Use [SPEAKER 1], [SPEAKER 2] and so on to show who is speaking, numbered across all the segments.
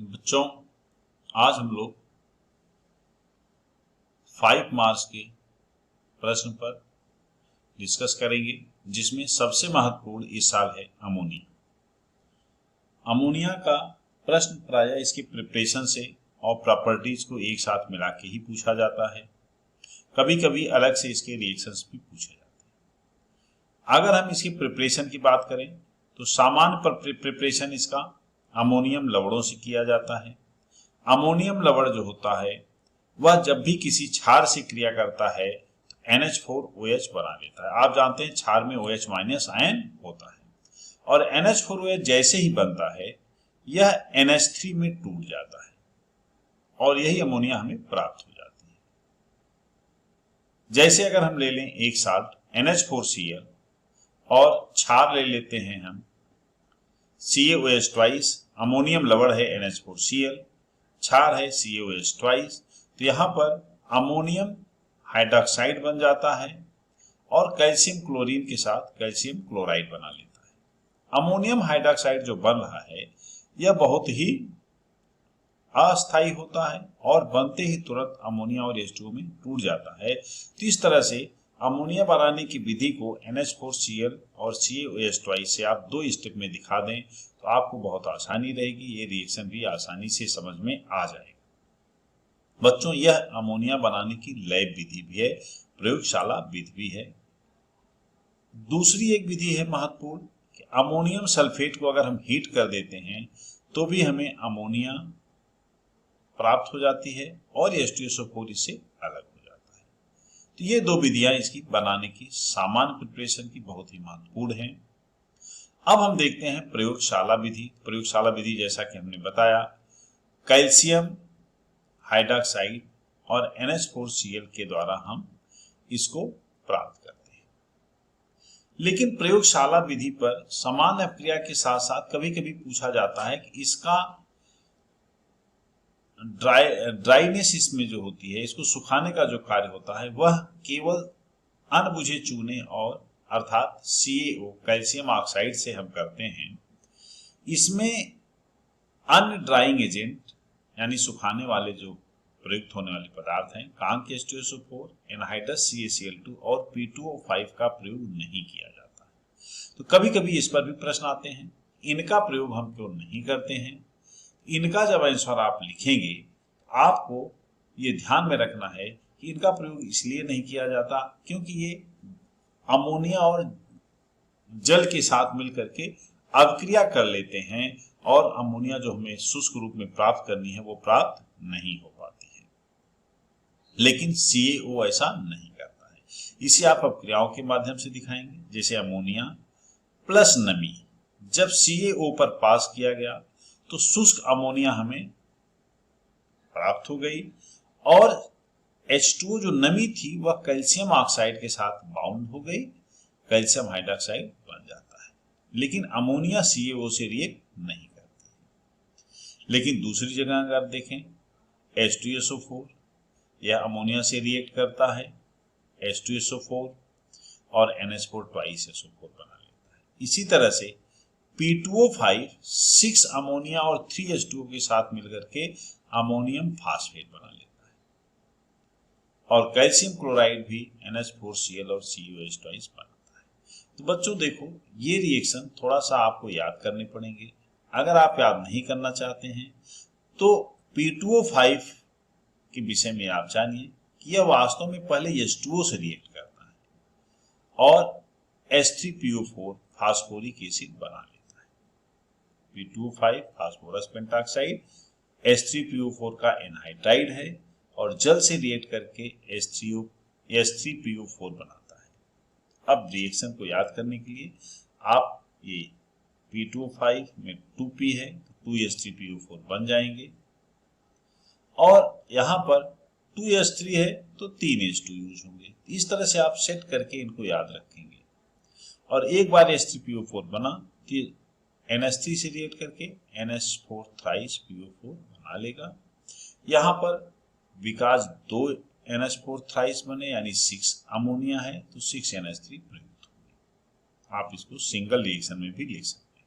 [SPEAKER 1] बच्चों, आज हम लोग 5 मार्क्स के प्रश्न पर डिस्कस करेंगे, जिसमें सबसे महत्वपूर्ण इस साल है अमोनिया। अमोनिया का प्रश्न प्रायः इसकी प्रिपरेशन से और प्रॉपर्टीज को एक साथ मिला के ही पूछा जाता है। कभी कभी अलग से इसके रिएक्शंस भी पूछे जाते हैं। अगर हम इसकी प्रिपरेशन की बात करें तो सामान्य प्रिपरेशन इसका अमोनियम लवणों से किया जाता है। अमोनियम लवण जो होता है वह जब भी किसी क्षार से क्रिया करता है तो NH4OH बना लेता है। आप जानते हैं क्षार में OH माइनस आयन होता है और NH4OH जैसे ही बनता है यह NH3 में टूट जाता है और यही अमोनिया हमें प्राप्त हो जाती है। जैसे अगर हम ले लें एक साल्ट NH4Cl और क्षार ले लेते हैं हम CaOH ट्वाइस, अमोनियम लवण है NH4Cl, क्षार है CaOH ट्वाइस, तो यहाँ पर अमोनियम हाइड्रॉक्साइड बन जाता है और कैल्शियम क्लोरीन के साथ कैल्शियम क्लोराइड बना लेता है। अमोनियम हाइड्रॉक्साइड जो बन रहा है यह बहुत ही अस्थायी होता है और बनते ही तुरंत अमोनिया और H2O में टूट जाता है। तो इस तरह से अमोनिया बनाने की विधि को NH4Cl और CaOH ट्वाइस से आप 2 स्टेप में दिखा दें तो आपको बहुत आसानी रहेगी, ये रिएक्शन भी आसानी से समझ में आ जाएगा। बच्चों, यह अमोनिया बनाने की लैब विधि भी है, प्रयोगशाला विधि भी है। दूसरी एक विधि है महत्वपूर्ण कि अमोनियम सल्फेट को अगर हम हीट कर देते हैं तो भी हमें अमोनिया प्राप्त हो जाती है और H2SO4 इससे अलग हो जाता है। तो ये 2 विधियां इसकी बनाने की सामान्य प्रिपरेशन की बहुत ही महत्वपूर्ण हैं। अब हम देखते हैं प्रयोगशाला विधि। प्रयोगशाला विधि जैसा कि हमने बताया, कैल्शियम हाइड्रॉक्साइड और NH4Cl के द्वारा हम इसको प्राप्त करते हैं। लेकिन प्रयोगशाला विधि पर सामान्य क्रिया के साथ साथ कभी कभी पूछा जाता है कि इसका ड्राइनेस इसमें जो होती है, इसको सुखाने का जो कार्य होता है वह केवल अनबुझे चूने और अर्थात CaO कैल्शियम ऑक्साइड से हम करते हैं। इसमें अन्य ड्राइंग एजेंट यानी सुखाने वाले जो प्रयुक्त होने वाले पदार्थ हैं, कांक H2SO4, एनहाइड्रस CaCl2 और P2O5 का प्रयोग नहीं किया जाता है। तो कभी कभी इस पर भी प्रश्न आते हैं, इनका प्रयोग हम क्यों नहीं करते हैं। इनका जब आंसर आप लिखेंगे आपको ये ध्यान में रखना है कि इनका प्रयोग इसलिए नहीं किया जाता क्योंकि ये अमोनिया और जल के साथ मिलकर के अभिक्रिया कर लेते हैं और अमोनिया जो हमें शुष्क रूप में प्राप्त करनी है वो प्राप्त नहीं हो पाती है। लेकिन CaO ऐसा नहीं करता है। इसे आप अभिक्रियाओं के माध्यम से दिखाएंगे। जैसे अमोनिया प्लस नमी जब CaO पर पास किया गया तो शुष्क अमोनिया हमें प्राप्त हो गई और H2O जो नमी थी वह कैल्शियम ऑक्साइड के साथ बाउंड हो गई, कैल्शियम हाइड्रॉक्साइड बन जाता है। लेकिन अमोनिया CaO से रिएक्ट नहीं करती है। लेकिन दूसरी जगह अगर देखें H2SO4, यह अमोनिया से रिएक्ट करता है, H2SO4 और NH4 ट्वाइस SO4 बना लेता है। इसी तरह से P2O5 6 अमोनिया और 3 H2O के साथ मिलकर के अमोनियम फास्फेट बना लेता है और कैल्शियम क्लोराइड भी NH4Cl और CaOH ट्वाइस बनाता है। तो बच्चों देखो, ये रिएक्शन थोड़ा सा आपको याद करने पड़ेंगे। अगर आप याद नहीं करना चाहते हैं तो P2O5 के विषय में आप जानिए कि यह वास्तव में पहले H2O से रिएक्ट करता है और H3PO4 फास्फोरिक एसिड बना लेता है। P2O5 फास्फोरस पेंटॉक्साइड H3PO4 का एनहाइड्राइड है और जल से रिएक्ट करके H3PO4 बनाता है। अब रिएक्शन को याद करने के लिए आप ये P2O5 में 2P है तो 2H3PO4 बन जाएंगे और यहाँ पर 2H3 है तो 3H2 यूज होंगे। इस तरह से आप सेट करके इनको याद रखेंगे और एक बार H3PO4 बना तो NH3 से रिएक्ट करके NH4 थ्राइस PO4 बना लेगा। यहाँ पर विकास 2 NH4 थ्राइस बने यानी 6 अमोनिया है तो 6 NH3 प्रयुक्त होंगे। आप इसको सिंगल रिएक्शन में भी लिख सकते हैं।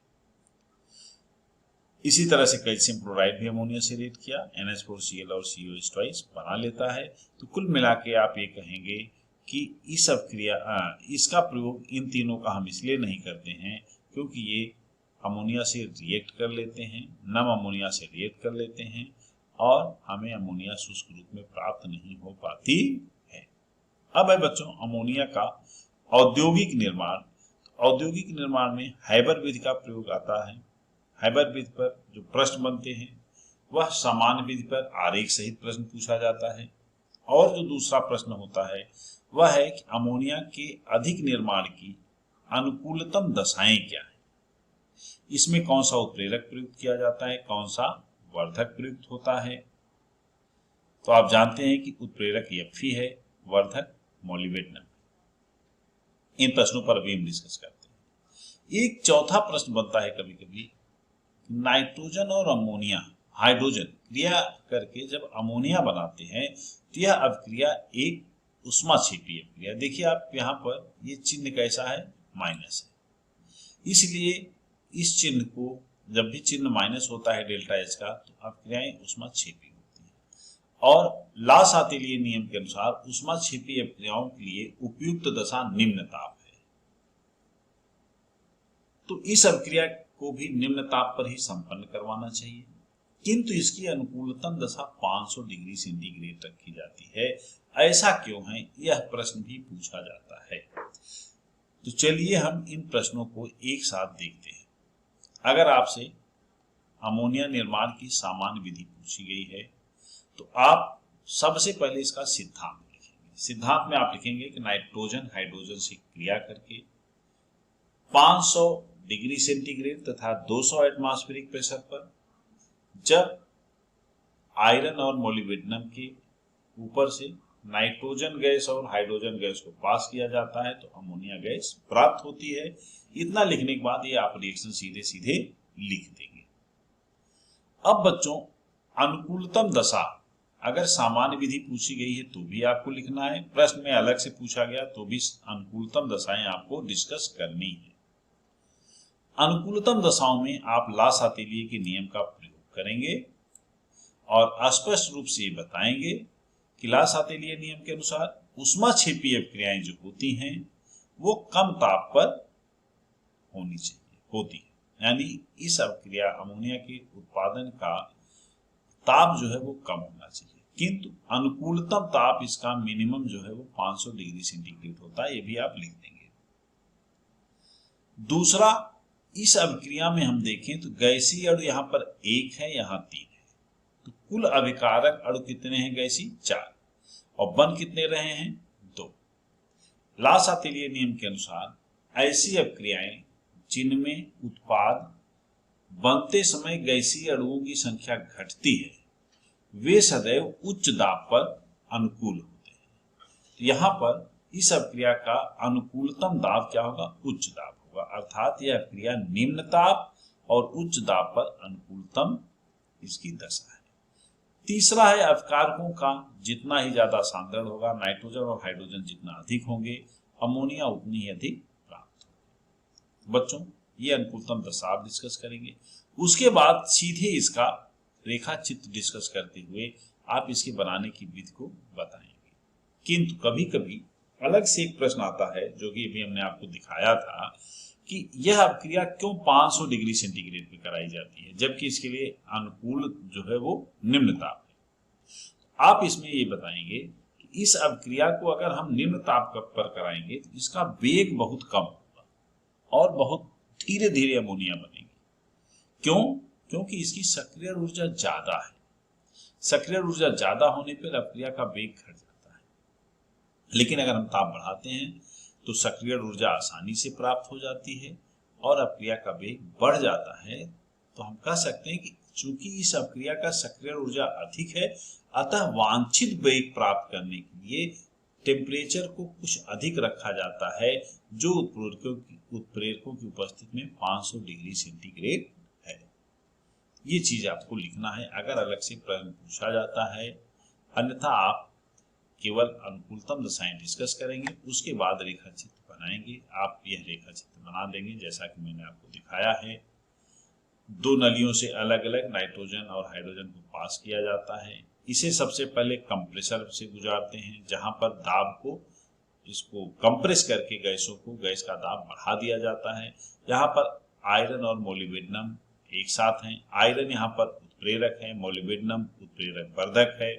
[SPEAKER 1] इसी तरह से कैल्शियम क्लोराइड भी अमोनिया से रिएक्ट किया, NH4Cl और COH ट्वाइस बना लेता है। तो कुल मिला के आप ये कहेंगे कि इस अभिक्रिया इसका प्रयोग इन तीनों का हम इसलिए नहीं करते हैं क्योंकि ये अमोनिया से रिएक्ट कर लेते हैं, नम अमोनिया से रिएक्ट कर लेते हैं और हमें अमोनिया शुष्क रूप में प्राप्त नहीं हो पाती है। अब है बच्चों अमोनिया का औद्योगिक निर्माण। औद्योगिक निर्माण में हैबर विधि का प्रयोग आता है। हैबर विधि पर जो प्रश्न बनते हैं वह सामान्य विधि पर आरेख सहित प्रश्न पूछा जाता है। और जो दूसरा प्रश्न होता है वह है कि अमोनिया के अधिक निर्माण की अनुकूलतम दशाएं क्या है। इसमें कौन सा उत्प्रेरक प्रयुक्त किया जाता है, कौन सा वर्धक प्रयुक्त होता है। तो आप जानते हैं कि उत्प्रेरक Fe है, वर्धक मोलिब्डेनम। इन प्रश्नों पर अभी हम डिस्कस करते हैं। एक चौथा प्रश्न बनता है कभी कभी, नाइट्रोजन और अमोनिया हाइड्रोजन क्रिया करके जब अमोनिया बनाते हैं तो यह अभिक्रिया एक ऊष्माक्षेपी अभिक्रिया। देखिए आप यहाँ पर ये चिन्ह कैसा है, माइनस है। इसलिए इस चिन्ह को जब भी चिन्ह माइनस होता है डेल्टा H का तो अभिक्रियाएं ऊष्माक्षेपी होती हैं। और ला-सातिलिय नियम के अनुसार ऊष्माक्षेपी अभिक्रियाओं के लिए उपयुक्त दशा निम्न ताप है। तो इस अभिक्रिया को भी निम्न ताप पर ही संपन्न करवाना चाहिए, किंतु इसकी अनुकूलतम दशा 500 डिग्री सेंटीग्रेड रखी जाती है। ऐसा क्यों है, यह प्रश्न भी पूछा जाता है। तो चलिए हम इन प्रश्नों को एक साथ देखते हैं। अगर आपसे अमोनिया निर्माण की सामान्य विधि पूछी गई है तो आप सबसे पहले इसका सिद्धांत लिखेंगे। सिद्धांत में आप लिखेंगे कि नाइट्रोजन हाइड्रोजन से क्रिया करके 500 डिग्री सेंटीग्रेड तथा 200 एटमॉस्फेरिक प्रेशर पर जब आयरन और मोलिब्डेनम के ऊपर से नाइट्रोजन गैस और हाइड्रोजन गैस को पास किया जाता है तो अमोनिया गैस प्राप्त होती है। इतना लिखने के बाद ये आप रिएक्शन सीधे सीधे लिख देंगे। अब बच्चों अनुकूलतम दशा अगर सामान्य विधि पूछी गई है तो भी आपको लिखना है, प्रश्न में अलग से पूछा गया तो भी अनुकूलतम दशाएं आपको डिस्कस करनी है। अनुकूलतम दशाओं में आप ला-सातिलिय के नियम का प्रयोग करेंगे और स्पष्ट रूप से बताएंगे कि ला-सातिलिय नियम के अनुसार ऊष्माक्षेपीय अभिक्रियाएं जो होती हैं वो कम ताप पर होती है। यानी इस अभिक्रिया अमोनिया के उत्पादन का ताप जो है वो कम होना चाहिए, किंतु अनुकूलतम ताप इसका मिनिमम जो है वो 500 डिग्री सेंटीग्रेड होता है। ये भी आप लिख देंगे। दूसरा, इस अभिक्रिया में हम देखें तो गैसीय अणु यहाँ पर 1 है, यहाँ 3 है, तो कुल अभिकारक अणु कितने हैं गैसीय? 4, और बन कितने रहे हैं? 2। ला-सातिलिय नियम के अनुसार ऐसी अभिक्रियाएं जिनमें उत्पाद बनते समय गैसीय अणुओं की संख्या घटती है वे सदैव उच्च दाब पर अनुकूल होते हैं। यहाँ पर इस अभिक्रिया का अनुकूलतम दाब क्या होगा? उच्च दाब होगा, अर्थात यह अभिक्रिया निम्न ताप और उच्च दाब पर अनुकूलतम इसकी दशा है। तीसरा है अभिकारकों का जितना ही ज्यादा सांद्रण होगा, नाइट्रोजन और हाइड्रोजन जितना अधिक होंगे, अमोनिया उतनी ही अधिक प्राप्त होगी। बच्चों ये अनुकूलतम दशा आप डिस्कस करेंगे। उसके बाद सीधे इसका रेखा चित्र डिस्कस करते हुए आप इसके बनाने की विधि को बताएंगे। किंतु कभी कभी अलग से एक प्रश्न आता है जो कि अभी हमने आपको दिखाया था कि यह अभिक्रिया क्यों 500 डिग्री सेंटीग्रेड पे कराई जाती है जबकि इसके लिए अनुकूल जो है वो निम्न ताप है। आप इसमें ये बताएंगे कि इस अभिक्रिया को अगर हम निम्न ताप पर कराएंगे तो इसका वेग बहुत कम होगा और बहुत धीरे धीरे अमोनिया बनेगी। क्यों? क्योंकि इसकी सक्रिय ऊर्जा ज्यादा है। सक्रिय ऊर्जा ज्यादा होने पर अभिक्रिया का वेग घट जाता है, लेकिन अगर हम ताप बढ़ाते हैं तो सक्रिय ऊर्जा आसानी से प्राप्त हो जाती है और अभिक्रिया का वेग बढ़ जाता है। तो हम कह सकते हैं कि चूंकि इस अभिक्रिया का सक्रिय ऊर्जा अधिक है अतः वांछित वेग प्राप्त करने के लिए टेम्परेचर को कुछ अधिक रखा जाता है जो उत्प्रेरकों की उपस्थिति में 500 डिग्री सेंटीग्रेड है। ये चीज आपको लिखना है अगर अलग से प्रश्न पूछा जाता है, अन्यथा आप केवल अनुकूलतम दशाएं डिस्कस करेंगे, उसके बाद रेखा चित्र बनाएंगे। आप यह रेखा चित्र बना देंगे जैसा कि मैंने आपको दिखाया है। दो नलियों से अलग अलग नाइट्रोजन और हाइड्रोजन को पास किया जाता है। इसे सबसे पहले कंप्रेसर से गुजारते हैं, जहां पर दाब को इसको कंप्रेस करके गैस का दाब बढ़ा दिया जाता है। यहाँ पर आयरन और मोलिब्डेनम एक साथ हैं। आयरन यहाँ पर उत्प्रेरक है, मोलिब्डेनम उत्प्रेरक वर्धक है,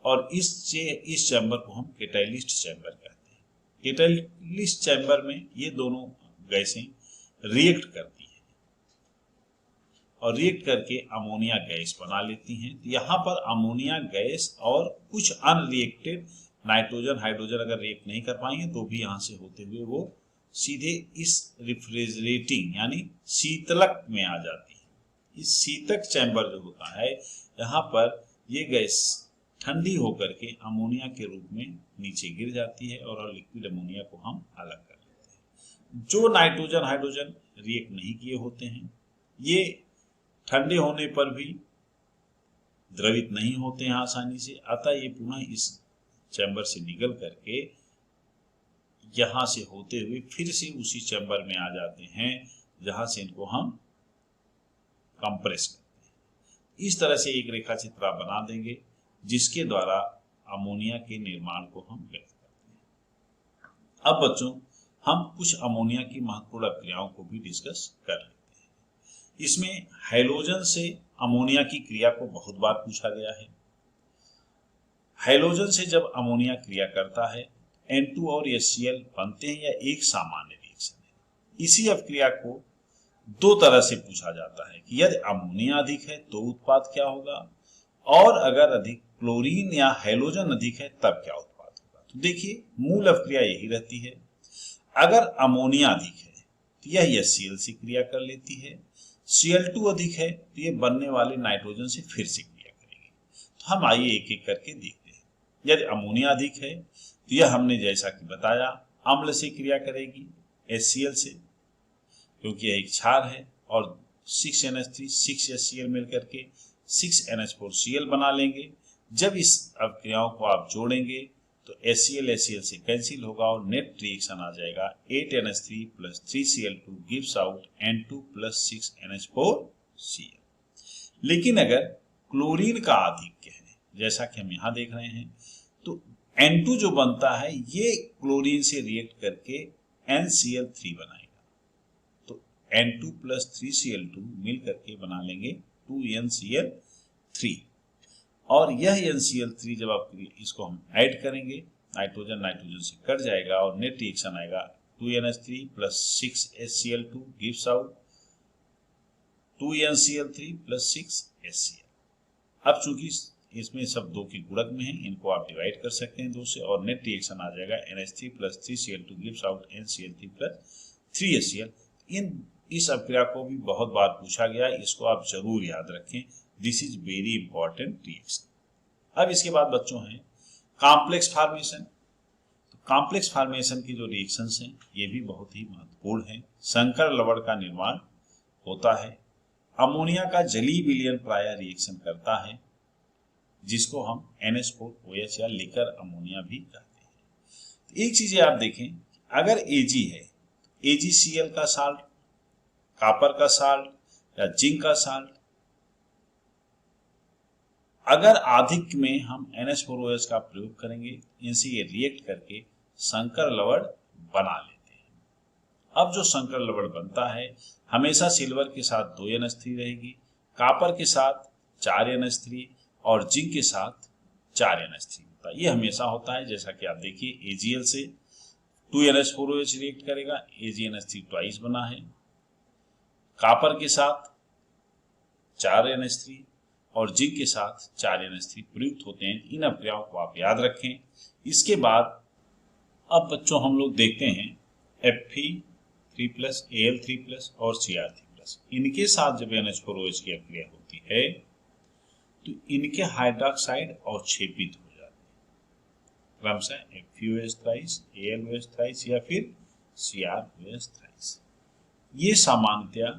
[SPEAKER 1] और इस चैम्बर को हम कैटालिस्ट चैम्बर कहते हैं। कैटालिस्ट चैम्बर में ये दोनों गैसें रिएक्ट करती हैं और रिएक्ट करके अमोनिया गैस बना लेती हैं। तो यहाँ पर अमोनिया गैस और कुछ अनरिएक्टेड नाइट्रोजन हाइड्रोजन अगर रिएक्ट नहीं कर पाएंगे तो भी यहाँ से होते हुए वो सीधे इस रेफ्रिजरेटिंग यानी शीतलक में आ जाती है। इस शीतक चैम्बर जो होता है, यहाँ पर ये गैस ठंडी होकर के अमोनिया के रूप में नीचे गिर जाती है और लिक्विड अमोनिया को हम अलग कर लेते हैं। जो नाइट्रोजन हाइड्रोजन रिएक्ट नहीं किए होते हैं, ये ठंडे होने पर भी द्रवित नहीं होते हैं आसानी से, अतः ये पुनः इस चैम्बर से निकल करके यहां से होते हुए फिर से उसी चैम्बर में आ जाते हैं जहां से इनको हम कंप्रेस करते हैं। इस तरह से एक रेखा चित्र आप बना देंगे जिसके द्वारा अमोनिया के निर्माण को हम व्यक्त करते हैं। अब बच्चों, हम कुछ अमोनिया की महत्वपूर्ण क्रियाओं को भी डिस्कस कर लेते हैं। इसमें हैलोजन से अमोनिया की क्रिया को बहुत बार पूछा गया है। हैलोजन से जब अमोनिया क्रिया करता है, N2 और HCl बनते हैं या एक सामान्य रिएक्शन है। इसी अपक्रिया को दो तरह से पूछा जाता है कि यदि अमोनिया अधिक है तो उत्पाद क्या होगा, और अगर अधिक क्लोरीन या हैलोजन अधिक है तब क्या उत्पाद होगा। तो देखिए, मूल अपक्रिया यही रहती है। अगर अमोनिया अधिक है तो यह HCl से क्रिया कर लेती है, Cl2 अधिक है तो ये बनने वाले नाइट्रोजन से फिर से क्रिया करेगी। तो हम आइए एक एक करके देखते हैं। यदि अमोनिया अधिक है तो यह हमने जैसा कि बताया अम्ल से क्रिया करेगी HCl से, क्योंकि यह एक क्षार है, और 6NH3 6HCl मिलकर के 6NH4Cl बना लेंगे। जब इस अपक्रियाओं को आप जोड़ेंगे तो HCl से कैंसिल होगा और नेट रिएक्शन आ जाएगा 8NH3 + 3Cl2 gives out N2 + 6NH4Cl। लेकिन अगर क्लोरीन का आधिक्य है, जैसा कि हम यहाँ देख रहे हैं, तो N2 जो बनता है ये क्लोरीन से रिएक्ट करके NCl3 बनाएगा। तो N2 + 3Cl2 मिल करके बना लेंगे 2NCl3, और यह NCl3 जब आप इसको हम ऐड करेंगे, नाइट्रोजन से कट जाएगा और नेट रिएक्शन आएगा 2NH3 + 6HCl2 gives out 2NCl3 + 6HCl। अब चूंकि इसमें सब दो की गुणक में है, इनको आप डिवाइड कर सकते हैं 2 से, और नेट रिएक्शन आ जाएगा NH3 + 3Cl2 gives out NCl3 + 3HCl। इस अपक्रिया को भी बहुत बार पूछा गया है, इसको आप जरूर याद रखें। This is very important reaction. अब इसके बाद बच्चों हैं कॉम्प्लेक्स फॉर्मेशन। तो कॉम्प्लेक्स फॉर्मेशन की जो रिएक्शंस हैं ये भी बहुत ही महत्वपूर्ण है। संकर लवण का निर्माण होता है। अमोनिया का जलीय विलयन प्रायः रिएक्शन करता है, जिसको हम NH4OH या लिकर अमोनिया भी कहते हैं। तो एक चीज आप देखें, अगर Ag है तो AgCl का साल्ट, कॉपर का साल्ट या जिंक का साल्ट, अगर अधिक में हम NH4OH का प्रयोग करेंगे, इनसे ये रिएक्ट करके संकर लवण बना लेते हैं। अब जो संकर लवण बनता है, हमेशा सिल्वर के साथ 2NH3 रहेगी, कॉपर के साथ 4NH3 और जिंक के साथ 4NH3 होता है। ये हमेशा होता है। जैसा कि आप देखिए, AgL से 2NH4OH रिएक्ट करेगा, AgNH3 ट्वाइस बना है, कॉपर के साथ 4NH3 और जिंक के साथ 4NH3 प्रयुक्त होते हैं। इन अपक्रियाओं को आप याद रखें। इसके बाद अब बच्चों हम लोग देखते हैं Fe3+, Al3+ और Cr3+। इनके साथ जब NH4OH की अपक्रिया होती है तो इनके हाइड्रोक्साइड अवक्षेपित हो जाते हैं, क्रमशः FeOH थ्राइस, AlOH थ्राइस या फिर CrOH थ्राइस। ये सामान्यतया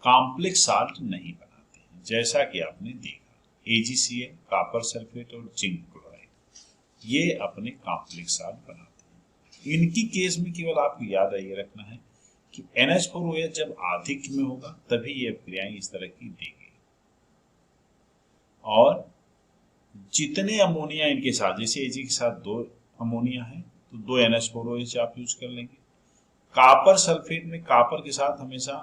[SPEAKER 1] कॉम्प्लेक्स साल्ट नहीं बनाते हैं, जैसा कि आपने देखा AgCl, कॉपर सल्फेट और जिंक क्लोराइड, ये अपने कॉम्प्लेक्स साल्ट बनाते हैं। इनकी केस में केवल आपको याद ये रखना है कि NH4OH जब आधिक्य में होगा तभी ये अभिक्रियाएं इस तरह की देंगे। और जितने अमोनिया इनके साथ, जैसे Ag के साथ 2 अमोनिया है तो 2 NH4OH आप यूज कर लेंगे। कॉपर सल्फेट में कॉपर के साथ हमेशा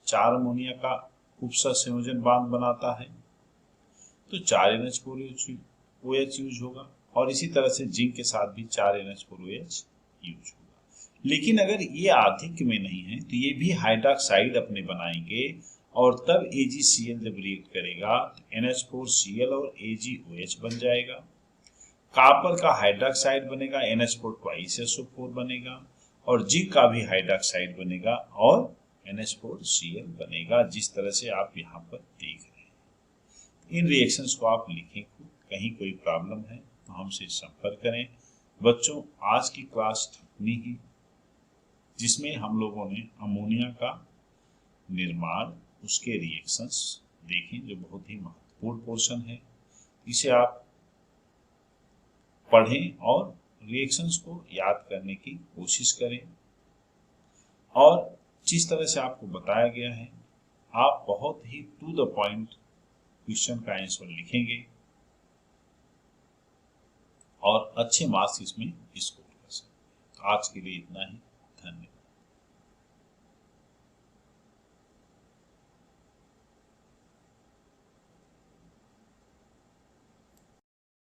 [SPEAKER 1] 4 अमोनिया का उपसंयोजन बांध बनाता है तो 4 NH4OH यूज होगा। और इसी तरह से जिंक के साथ भी 4 NH4OH यूज होगा। लेकिन अगर ये आधिक्य में नहीं है तो ये भी हाइड्रॉक्साइड अपने बनाएंगे और तब AgCl जब रिएक्ट करेगा तो NH4Cl और AgOH बन जाएगा। कॉपर का हाइड्रॉक्साइड बनेगा, NH4 2SO4 बनेगा और जिंक का भी हाइड्रॉक्साइड बनेगा और NH4Cl बनेगा, जिस तरह से आप यहाँ पर देख रहे हैं। इन रिएक्शंस को आप लिखें, कहीं कोई प्रॉब्लम है तो हमसे संपर्क करें। बच्चों, आज की क्लास इतनी ही, जिसमें हम लोगों ने अमोनिया का निर्माण, उसके रिएक्शंस देखें, जो बहुत ही महत्वपूर्ण पोर्शन है। इसे आप पढ़ें और रिएक्शंस को याद करने की कोशिश करें। और जिस तरह से आपको बताया गया है, आप बहुत ही टू द पॉइंट क्वेश्चन का आंसर लिखेंगे और अच्छे मार्क्स इसमें स्कोर कर सकते हैं। आज के लिए इतना ही।